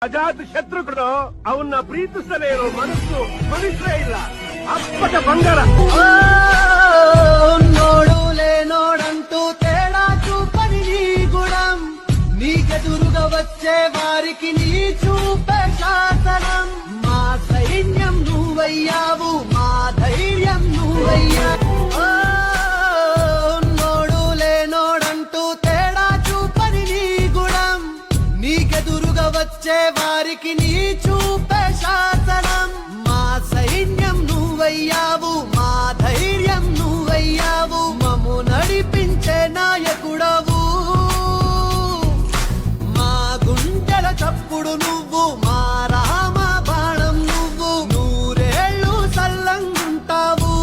ಅಜಾತ್ ಶತ್ರುಗಳು ಅವನ್ನ ಪ್ರೀತಿಸಲೇ ಇರೋ ಮನಸ್ಸು ಮನುಷ್ಯ ಇಲ್ಲ ಅಪ್ಪಟ ಬಂಗಾರ నోడులే నోడంటూ తేడా చూపని నీ గుణం నీకెదురుగా వచ్చే వారికి నీ చూపే శాసనం మా సైన్యం నువ్వయ్యావు మా ధైర్యం నువ్వయ్యావు నోడులే నోడంటూ తేడా చూపని నీ గుణం నీకెదురుగా వచ్చే వారికి నీ చూపే శాసనం మా సైన్యం నువ్వయ్యావు మా ధైర్యం నువ్వయ్యావు మమ్ము నడిపించే నాయకుడవు మా గుండెల చప్పుడు నువ్వు మా రామ బాణం నువ్వు నూరేళ్ళు సల్లంగుంటావు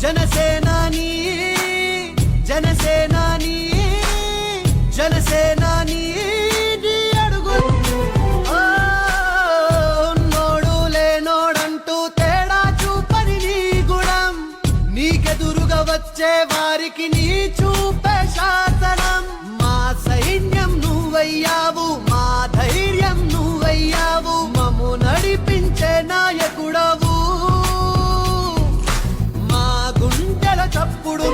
జనసేనాని జనసేనాని జనసేనాని వచ్చే వారికి నీ చూపే శాసనం మా సైన్యం నువ్వయ్యావు మా ధైర్యం నువ్వయ్యావు మమ్ము నడిపించే నాయకుడవు మా గుండెల చప్పుడు